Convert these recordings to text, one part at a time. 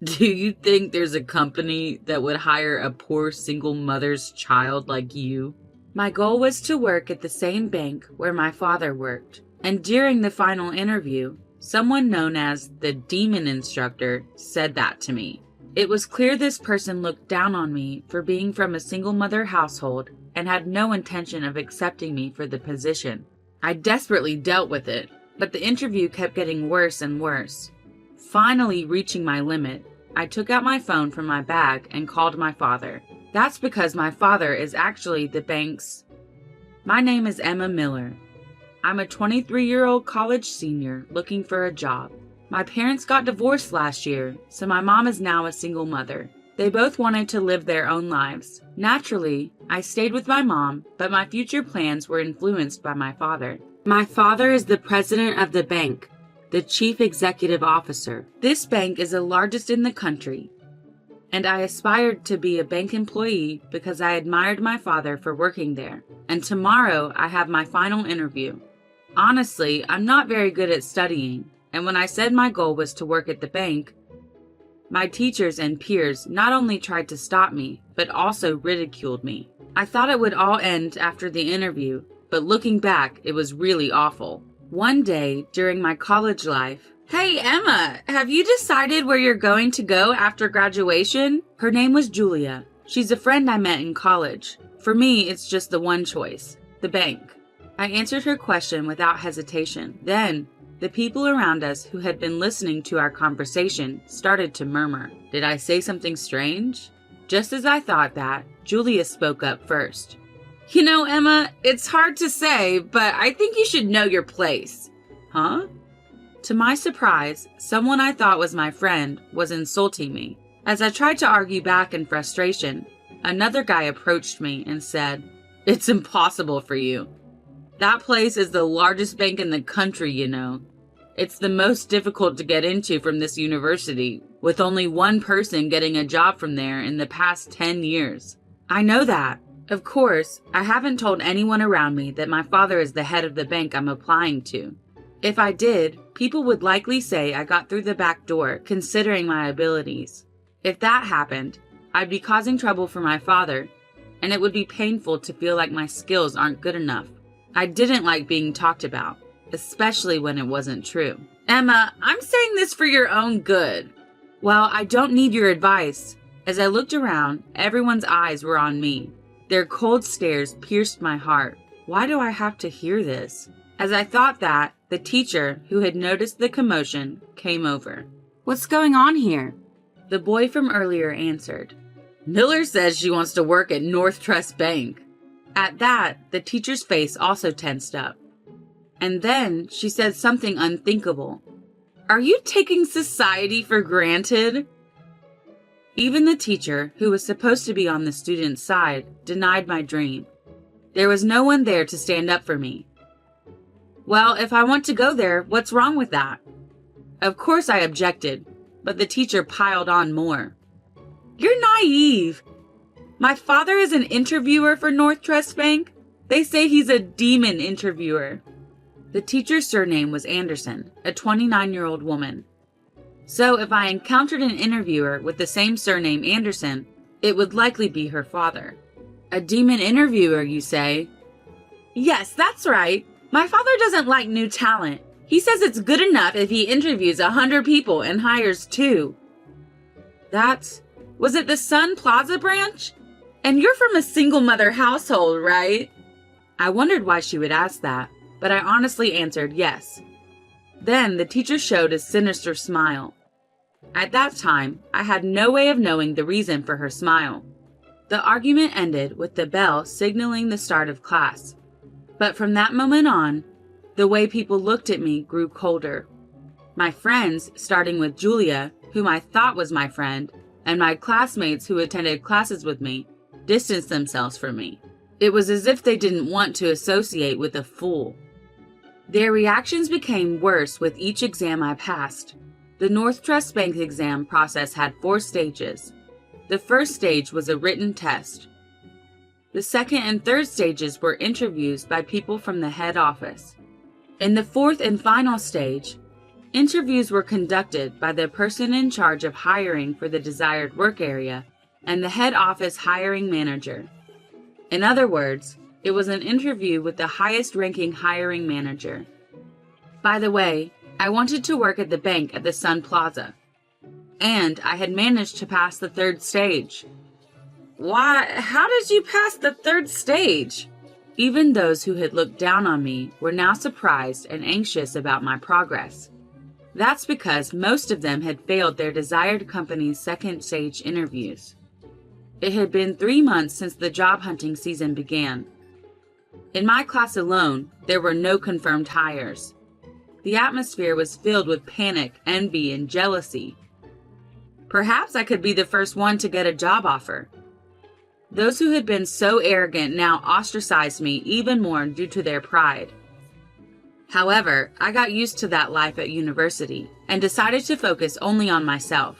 Do you think there's a company that would hire a poor single mother's child like you? My goal was to work at the same bank where my father worked, and during the final interview, someone known as the demon instructor said that to me. It was clear this person looked down on me for being from a single mother household and had no intention of accepting me for the position. I desperately dealt with it, but the interview kept getting worse and worse. Finally reaching my limit, I took out my phone from my bag and called my father. That's because my father is actually the bank's... My name is Emma Miller. I'm a 23-year-old college senior looking for a job. My parents got divorced last year, so my mom is now a single mother. They both wanted to live their own lives. Naturally, I stayed with my mom, but my future plans were influenced by my father. My father is the president of the bank, the chief executive officer. This bank is the largest in the country, and I aspired to be a bank employee because I admired my father for working there. And tomorrow, I have my final interview. Honestly, I'm not very good at studying, and when I said my goal was to work at the bank, my teachers and peers not only tried to stop me, but also ridiculed me. I thought it would all end after the interview, but looking back, it was really awful. One day, during my college life, "Hey Emma, have you decided where you're going to go after graduation?" Her name was Julia. She's a friend I met in college. For me, it's just the one choice, the bank. I answered her question without hesitation. Then, the people around us who had been listening to our conversation started to murmur. Did I say something strange? Just as I thought that, Julia spoke up first. "You know, Emma, it's hard to say, but I think you should know your place." Huh? To my surprise, someone I thought was my friend was insulting me. As I tried to argue back in frustration, another guy approached me and said, "It's impossible for you. That place is the largest bank in the country, you know. It's the most difficult to get into from this university, with only one person getting a job from there in the past 10 years. I know that. Of course, I haven't told anyone around me that my father is the head of the bank I'm applying to. If I did, people would likely say I got through the back door, considering my abilities. If that happened, I'd be causing trouble for my father, and it would be painful to feel like my skills aren't good enough. I didn't like being talked about, especially when it wasn't true. "Emma, I'm saying this for your own good." "Well, I don't need your advice." As I looked around, everyone's eyes were on me. Their cold stares pierced my heart. Why do I have to hear this? As I thought that, the teacher, who had noticed the commotion, came over. "What's going on here?" The boy from earlier answered. "Miller says she wants to work at North Trust Bank." At that, the teacher's face also tensed up. And then she said something unthinkable. "Are you taking society for granted?" Even the teacher, who was supposed to be on the student's side, denied my dream. There was no one there to stand up for me. "Well, if I want to go there, what's wrong with that?" Of course I objected, but the teacher piled on more. "You're naive. My father is an interviewer for North Trust Bank. They say he's a demon interviewer." The teacher's surname was Anderson, a 29-year-old woman. So if I encountered an interviewer with the same surname Anderson, it would likely be her father. "A demon interviewer, you say?" "Yes, that's right. My father doesn't like new talent. He says it's good enough if he interviews 100 people and hires 2. Was it the Sun Plaza branch? And you're from a single mother household, right?" I wondered why she would ask that, but I honestly answered yes. Then the teacher showed a sinister smile. At that time, I had no way of knowing the reason for her smile. The argument ended with the bell signaling the start of class. But from that moment on, the way people looked at me grew colder. My friends, starting with Julia, whom I thought was my friend, and my classmates who attended classes with me, distanced themselves from me. It was as if they didn't want to associate with a fool. Their reactions became worse with each exam I passed. The North Trust Bank exam process had 4 stages. The first stage was a written test. The second and third stages were interviews by people from the head office. In the fourth and final stage, Interviews were conducted by the person in charge of hiring for the desired work area and the head office hiring manager. In other words, it was an interview with the highest-ranking hiring manager. By the way, I wanted to work at the bank at the Sun Plaza, and I had managed to pass the third stage. Why, how did you pass the third stage? Even those who had looked down on me were now surprised and anxious about my progress. That's because most of them had failed their desired company's second stage interviews. It had been 3 months since the job hunting season began. In my class alone, there were no confirmed hires. The atmosphere was filled with panic, envy, and jealousy. Perhaps I could be the first one to get a job offer. Those who had been so arrogant now ostracized me even more due to their pride. However, I got used to that life at university and decided to focus only on myself.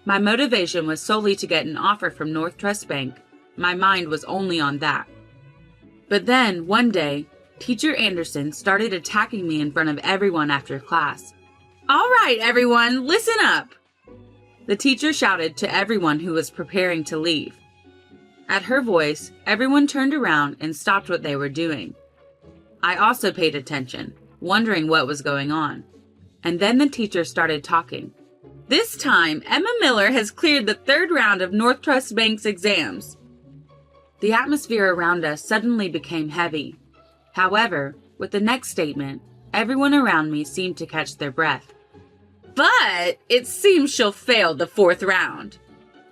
My motivation was solely to get an offer from North Trust Bank. My mind was only on that. But then, one day, Teacher Anderson started attacking me in front of everyone after class. "All right, everyone, listen up!" The teacher shouted to everyone who was preparing to leave. At her voice, everyone turned around and stopped what they were doing. I also paid attention, wondering what was going on. And then the teacher started talking. "This time, Emma Miller has cleared the 3rd round of North Trust Bank's exams." The atmosphere around us suddenly became heavy. However, with the next statement, everyone around me seemed to catch their breath. "But it seems she'll fail the 4th round."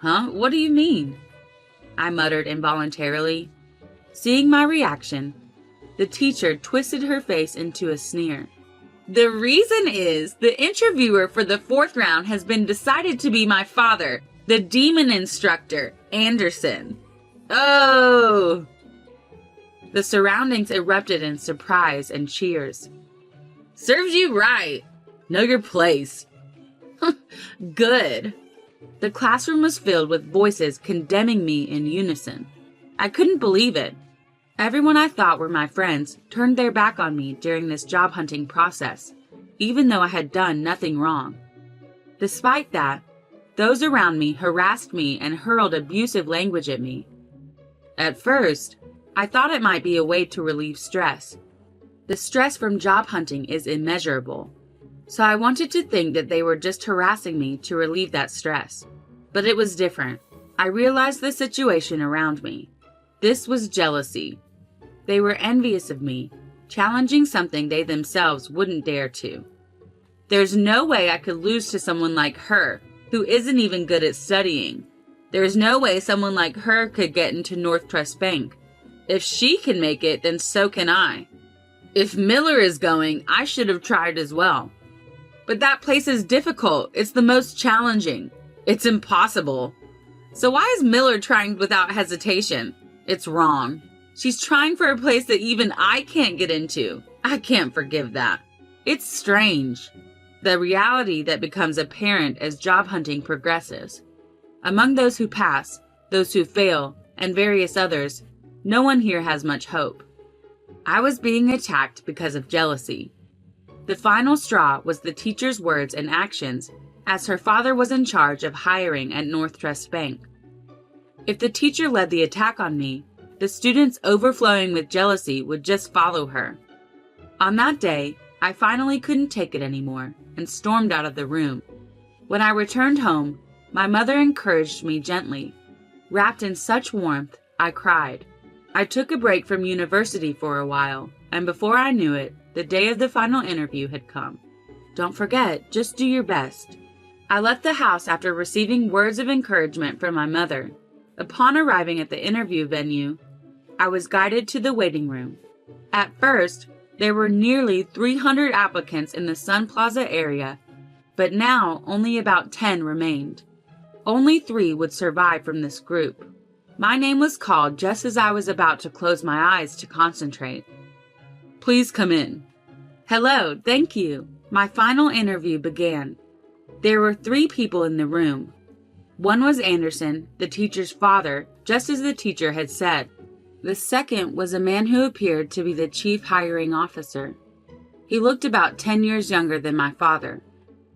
"Huh? What do you mean?" I muttered involuntarily. Seeing my reaction, the teacher twisted her face into a sneer. "The reason is the interviewer for the 4th round has been decided to be my father, the demon instructor, Anderson." "Oh!" The surroundings erupted in surprise and cheers. "Serves you right. Know your place." "Good." The classroom was filled with voices condemning me in unison. I couldn't believe it. Everyone I thought were my friends turned their back on me during this job hunting process, even though I had done nothing wrong. Despite that, those around me harassed me and hurled abusive language at me. At first, I thought it might be a way to relieve stress. The stress from job hunting is immeasurable, so I wanted to think that they were just harassing me to relieve that stress. But it was different. I realized the situation around me. This was jealousy. They were envious of me, challenging something they themselves wouldn't dare to. There's no way I could lose to someone like her, who isn't even good at studying. There's no way someone like her could get into North Trust Bank. If she can make it, then so can I. If Miller is going, I should have tried as well. But that place is difficult. It's the most challenging. It's impossible. So why is Miller trying without hesitation? It's wrong. She's trying for a place that even I can't get into. I can't forgive that. It's strange. The reality that becomes apparent as job hunting progresses. Among those who pass, those who fail, and various others, no one here has much hope. I was being attacked because of jealousy. The final straw was the teacher's words and actions, as her father was in charge of hiring at North Trust Bank. If the teacher led the attack on me, the students overflowing with jealousy would just follow her. On that day, I finally couldn't take it anymore and stormed out of the room. When I returned home, my mother encouraged me gently. Wrapped in such warmth, I cried. I took a break from university for a while, and before I knew it, the day of the final interview had come. Don't forget, just do your best. I left the house after receiving words of encouragement from my mother. Upon arriving at the interview venue, I was guided to the waiting room. At first, there were nearly 300 applicants in the Sun Plaza area, but now only about 10 remained. Only 3 would survive from this group. My name was called just as I was about to close my eyes to concentrate. "Please come in." "Hello, thank you." My final interview began. There were 3 people in the room. One was Anderson, the teacher's father, just as the teacher had said. The second was a man who appeared to be the chief hiring officer. He looked about 10 years younger than my father.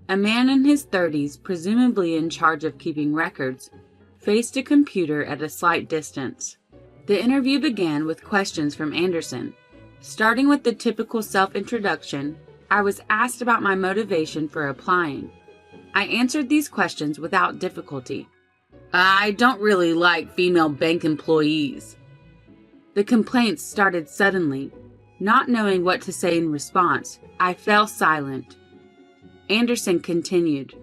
A man in his 30s, presumably in charge of keeping records, faced a computer at a slight distance. The interview began with questions from Anderson. Starting with the typical self-introduction, I was asked about my motivation for applying. I answered these questions without difficulty. I don't really like female bank employees. The complaints started suddenly. Not knowing what to say in response, I fell silent. Anderson continued,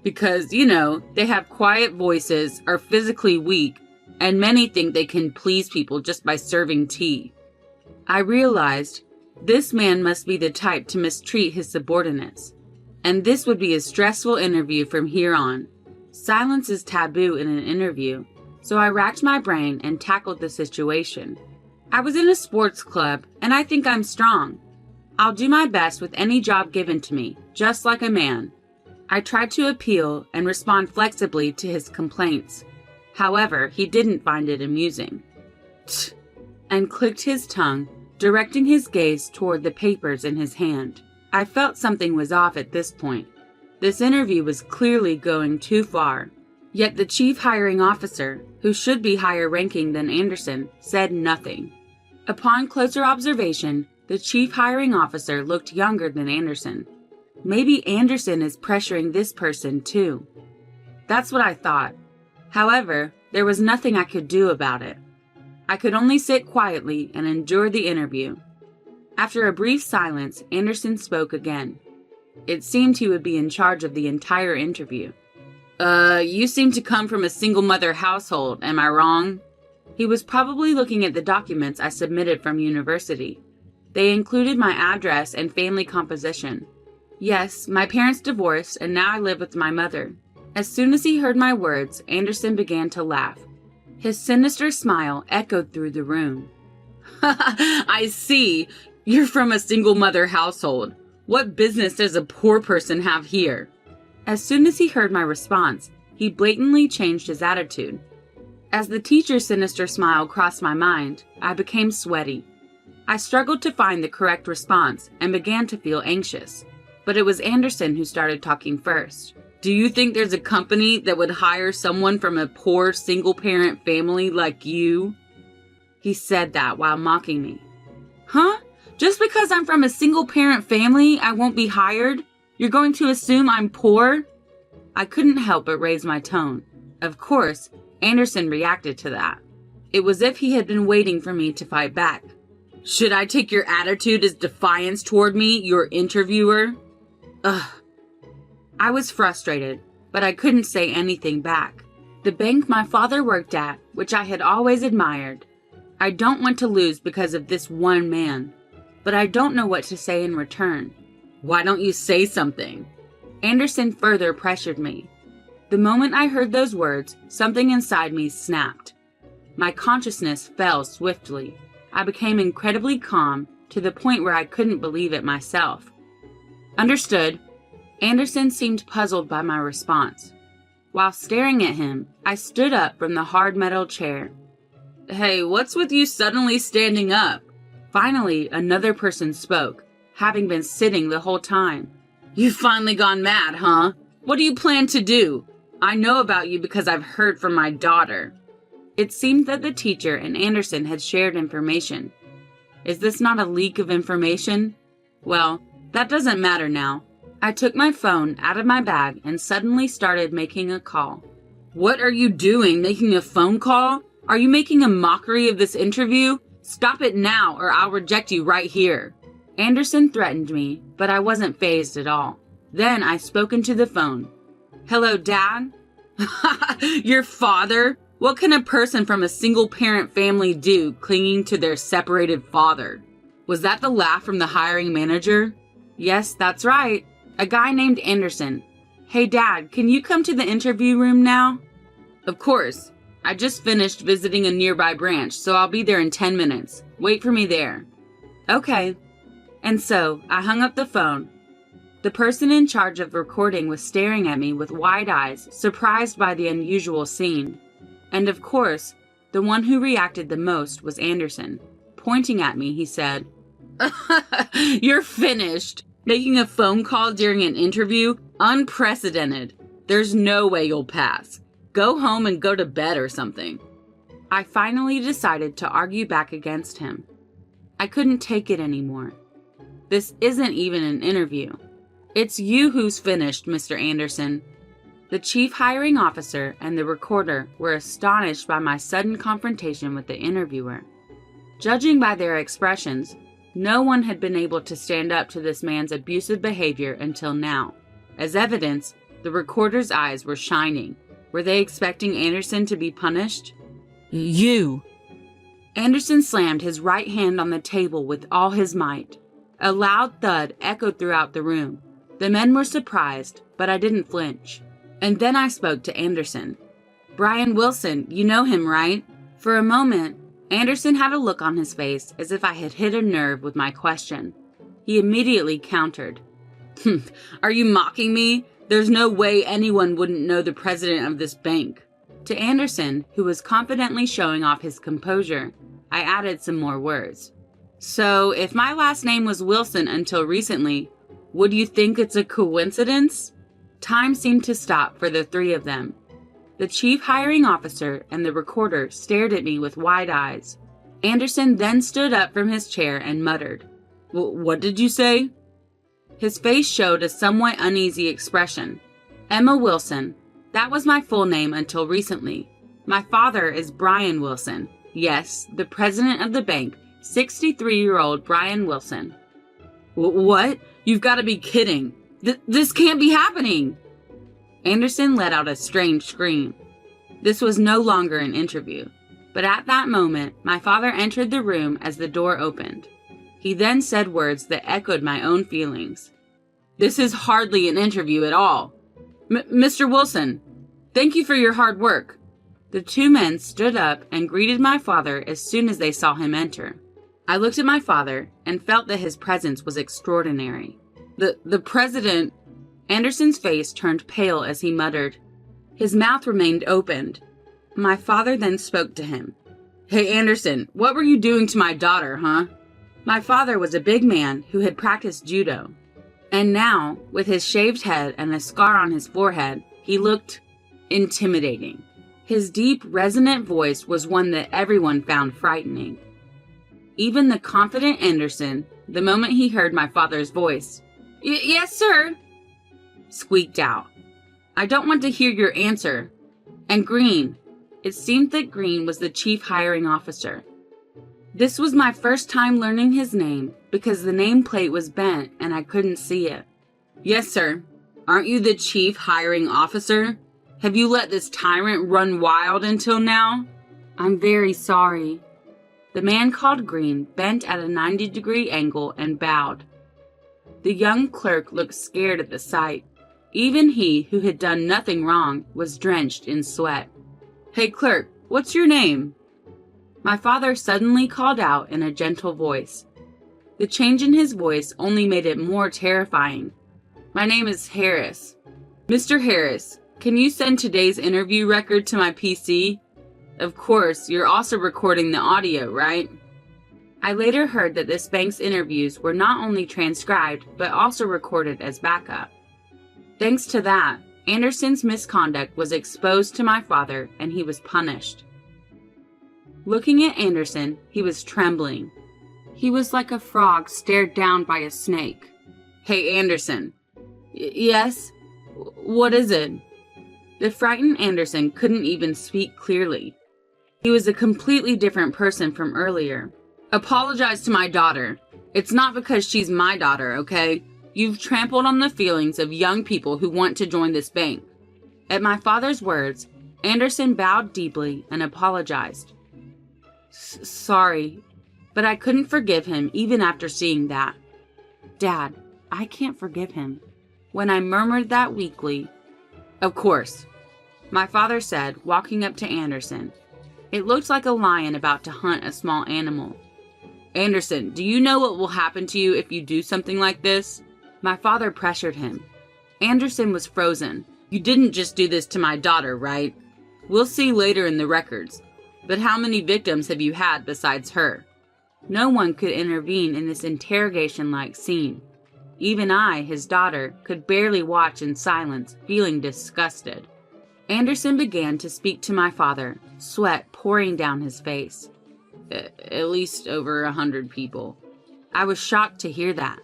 because, they have quiet voices, are physically weak, and many think they can please people just by serving tea. I realized this man must be the type to mistreat his subordinates, and this would be a stressful interview from here on. Silence is taboo in an interview, so I racked my brain and tackled the situation. I was in a sports club, and I think I'm strong. I'll do my best with any job given to me, just like a man. I tried to appeal and respond flexibly to his complaints. However, he didn't find it amusing. Tch, and clicked his tongue, directing his gaze toward the papers in his hand. I felt something was off at this point. This interview was clearly going too far. Yet the chief hiring officer, who should be higher ranking than Anderson, said nothing. Upon closer observation, the chief hiring officer looked younger than Anderson. Maybe Anderson is pressuring this person too. That's what I thought. However, there was nothing I could do about it. I could only sit quietly and endure the interview. After a brief silence, Anderson spoke again. It seemed he would be in charge of the entire interview. You seem to come from a single mother household, am I wrong? He was probably looking at the documents I submitted from university. They included my address and family composition. Yes, my parents divorced and now I live with my mother. As soon as he heard my words, Anderson began to laugh. His sinister smile echoed through the room. I see. You're from a single mother household. What business does a poor person have here? As soon as he heard my response, he blatantly changed his attitude. As the teacher's sinister smile crossed my mind, I became sweaty. I struggled to find the correct response and began to feel anxious. But it was Anderson who started talking first. Do you think there's a company that would hire someone from a poor single-parent family like you? He said that while mocking me. Huh? Just because I'm from a single-parent family, I won't be hired? You're going to assume I'm poor? I couldn't help but raise my tone. Of course, Anderson reacted to that. It was as if he had been waiting for me to fight back. Should I take your attitude as defiance toward me, your interviewer? Ugh. I was frustrated, but I couldn't say anything back. The bank my father worked at, which I had always admired. I don't want to lose because of this one man, but I don't know what to say in return. Why don't you say something? Anderson further pressured me. The moment I heard those words, something inside me snapped. My consciousness fell swiftly. I became incredibly calm to the point where I couldn't believe it myself. Understood. Anderson seemed puzzled by my response. While staring at him, I stood up from the hard metal chair. Hey, what's with you suddenly standing up? Finally, another person spoke, having been sitting the whole time. You've finally gone mad, huh? What do you plan to do? I know about you because I've heard from my daughter. It seemed that the teacher and Anderson had shared information. Is this not a leak of information? Well, that doesn't matter now. I took my phone out of my bag and suddenly started making a call. What are you doing, making a phone call? Are you making a mockery of this interview? Stop it now or I'll reject you right here. Anderson threatened me, but I wasn't fazed at all. Then I spoke into the phone. Hello, Dad? Your father? What can a person from a single-parent family do clinging to their separated father? Was that the laugh from the hiring manager? Yes, that's right. A guy named Anderson. Hey, Dad, can you come to the interview room now? Of course. I just finished visiting a nearby branch, so I'll be there in 10 minutes. Wait for me there. Okay. And so, I hung up the phone. The person in charge of recording was staring at me with wide eyes, surprised by the unusual scene. And of course, the one who reacted the most was Anderson. Pointing at me, he said, You're finished. Making a phone call during an interview? Unprecedented. There's no way you'll pass. Go home and go to bed or something. I finally decided to argue back against him. I couldn't take it anymore. This isn't even an interview. It's you who's finished, Mr. Anderson. The chief hiring officer and the recorder were astonished by my sudden confrontation with the interviewer. Judging by their expressions, no one had been able to stand up to this man's abusive behavior until now. As evidence, the recorder's eyes were shining. Were they expecting Anderson to be punished? You! Anderson slammed his right hand on the table with all his might. A loud thud echoed throughout the room. The men were surprised, but I didn't flinch. And then I spoke to Anderson. Brian Wilson, you know him, right? For a moment, Anderson had a look on his face as if I had hit a nerve with my question. He immediately countered. Are you mocking me? There's no way anyone wouldn't know the president of this bank. To Anderson, who was confidently showing off his composure, I added some more words. So, if my last name was Wilson until recently, would you think it's a coincidence? Time seemed to stop for the three of them. The chief hiring officer and the recorder stared at me with wide eyes. Anderson then stood up from his chair and muttered, What did you say? His face showed a somewhat uneasy expression. Emma Wilson. That was my full name until recently. My father is Brian Wilson. Yes, the president of the bank, 63-year-old Brian Wilson. What? You've got to be kidding. This can't be happening. Anderson let out a strange scream. This was no longer an interview, but at that moment, my father entered the room as the door opened. He then said words that echoed my own feelings. This is hardly an interview at all. Mr. Wilson, thank you for your hard work. The two men stood up and greeted my father as soon as they saw him enter. I looked at my father and felt that his presence was extraordinary. The president... Anderson's face turned pale as he muttered. His mouth remained opened. My father then spoke to him. Hey, Anderson, what were you doing to my daughter, huh? My father was a big man who had practiced judo. And now, with his shaved head and a scar on his forehead, he looked intimidating. His deep, resonant voice was one that everyone found frightening. Even the confident Anderson, the moment he heard my father's voice, Yes, sir, squeaked out. I don't want to hear your answer. And Green. It seemed that Green was the chief hiring officer. This was my first time learning his name because the nameplate was bent and I couldn't see it. Yes, sir. Aren't you the chief hiring officer? Have you let this tyrant run wild until now? I'm very sorry. The man called Green bent at a 90-degree angle and bowed. The young clerk looked scared at the sight. Even he, who had done nothing wrong, was drenched in sweat. Hey, clerk, what's your name? My father suddenly called out in a gentle voice. The change in his voice only made it more terrifying. My name is Harris. Mr. Harris, can you send today's interview record to my PC? Of course, you're also recording the audio, right? I later heard that this bank's interviews were not only transcribed, but also recorded as backup. Thanks to that, Anderson's misconduct was exposed to my father and he was punished. Looking at Anderson, he was trembling. He was like a frog stared down by a snake. Hey, Anderson. Yes? What is it? The frightened Anderson couldn't even speak clearly. He was a completely different person from earlier. Apologize to my daughter. It's not because she's my daughter, okay? You've trampled on the feelings of young people who want to join this bank. At my father's words, Anderson bowed deeply and apologized. Sorry, but I couldn't forgive him even after seeing that. Dad, I can't forgive him. When I murmured that weakly, Of course, my father said, walking up to Anderson. It looked like a lion about to hunt a small animal. Anderson, do you know what will happen to you if you do something like this? My father pressured him. Anderson was frozen. You didn't just do this to my daughter, right? We'll see later in the records. But how many victims have you had besides her? No one could intervene in this interrogation-like scene. Even I, his daughter, could barely watch in silence, feeling disgusted. Anderson began to speak to my father, sweat pouring down his face. At least over 100 people. I was shocked to hear that.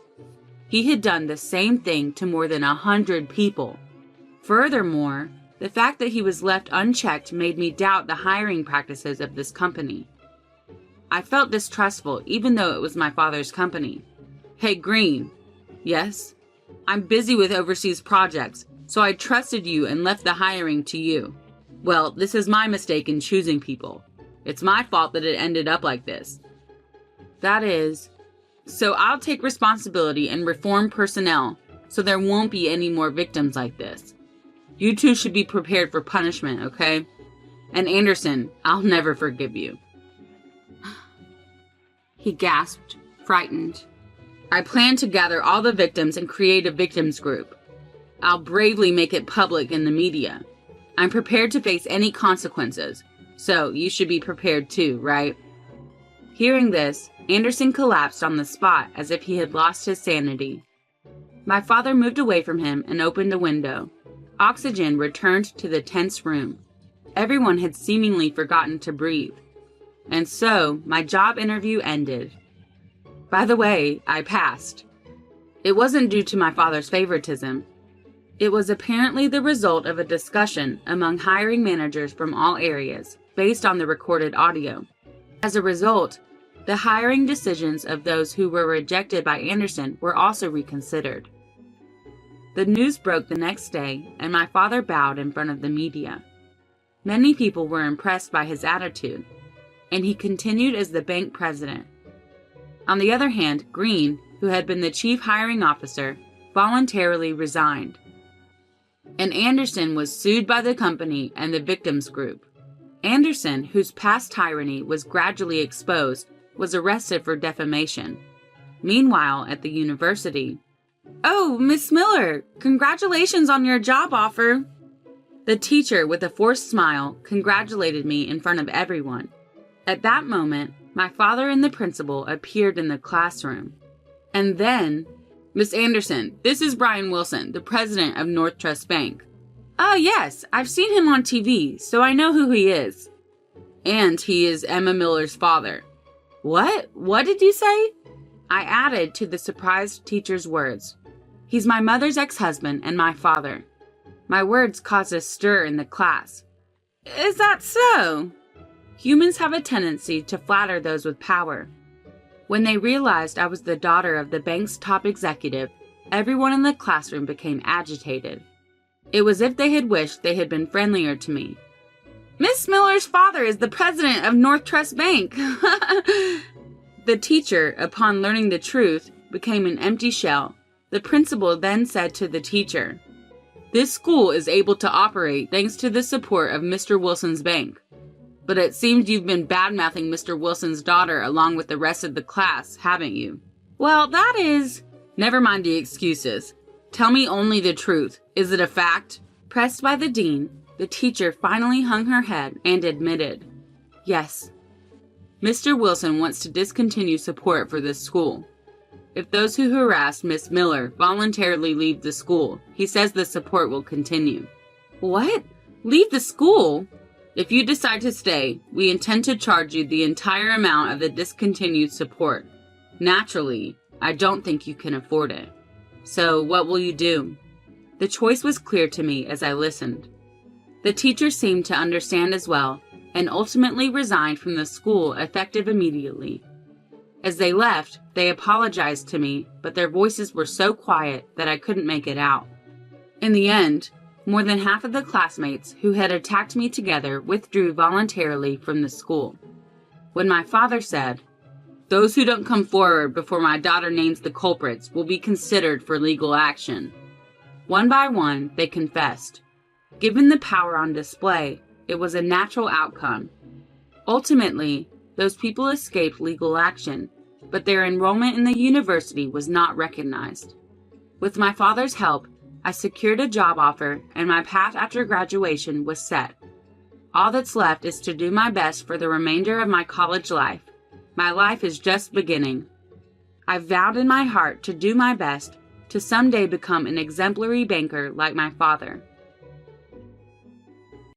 He had done the same thing to more than 100 people. Furthermore, the fact that he was left unchecked made me doubt the hiring practices of this company. I felt distrustful even though it was my father's company. Hey, Green. Yes? I'm busy with overseas projects, so I trusted you and left the hiring to you. Well, this is my mistake in choosing people. It's my fault that it ended up like this. That is... So I'll take responsibility and reform personnel so there won't be any more victims like this. You two should be prepared for punishment, okay? And Anderson, I'll never forgive you. He gasped, frightened. I plan to gather all the victims and create a victims group. I'll bravely make it public in the media. I'm prepared to face any consequences, so you should be prepared too, right? Hearing this, Anderson collapsed on the spot as if he had lost his sanity. My father moved away from him and opened a window. Oxygen returned to the tense room. Everyone had seemingly forgotten to breathe. And so, my job interview ended. By the way, I passed. It wasn't due to my father's favoritism. It was apparently the result of a discussion among hiring managers from all areas, based on the recorded audio. As a result, the hiring decisions of those who were rejected by Anderson were also reconsidered. The news broke the next day, and my father bowed in front of the media. Many people were impressed by his attitude, and he continued as the bank president. On the other hand, Green, who had been the chief hiring officer, voluntarily resigned. And Anderson was sued by the company and the victims group. Anderson, whose past tyranny was gradually exposed, was arrested for defamation. Meanwhile, at the university, "Oh, Miss Miller, congratulations on your job offer." The teacher, with a forced smile, congratulated me in front of everyone. At that moment, my father and the principal appeared in the classroom. And then, "Miss Anderson, this is Brian Wilson, the president of North Trust Bank." "Oh, yes, I've seen him on TV, so I know who he is." "And he is Emma Miller's father." "What? What did you say?" I added to the surprised teacher's words. "He's my mother's ex-husband and my father." My words caused a stir in the class. "Is that so?" Humans have a tendency to flatter those with power. When they realized I was the daughter of the bank's top executive, everyone in the classroom became agitated. It was as if they had wished they had been friendlier to me. "Miss Miller's father is the president of North Trust Bank." The teacher, upon learning the truth, became an empty shell. The principal then said to the teacher, "This school is able to operate thanks to the support of Mr. Wilson's bank. But it seems you've been bad-mouthing Mr. Wilson's daughter along with the rest of the class, haven't you?" "Well, that is..." "Never mind the excuses. Tell me only the truth. Is it a fact?" Pressed by the dean, the teacher finally hung her head and admitted, "Yes. Mr. Wilson wants to discontinue support for this school. If those who harassed Miss Miller voluntarily leave the school, he says the support will continue." "What? Leave the school?" "If you decide to stay, we intend to charge you the entire amount of the discontinued support. Naturally, I don't think you can afford it. So what will you do?" The choice was clear to me as I listened. The teacher seemed to understand as well, and ultimately resigned from the school effective immediately. As they left, they apologized to me, but their voices were so quiet that I couldn't make it out. In the end, more than half of the classmates who had attacked me together withdrew voluntarily from the school. When my father said, "Those who don't come forward before my daughter names the culprits will be considered for legal action," one by one, they confessed. Given the power on display, it was a natural outcome. Ultimately, those people escaped legal action, but their enrollment in the university was not recognized. With my father's help, I secured a job offer, and my path after graduation was set. All that's left is to do my best for the remainder of my college life. My life is just beginning. I vowed in my heart to do my best, to someday become an exemplary banker like my father.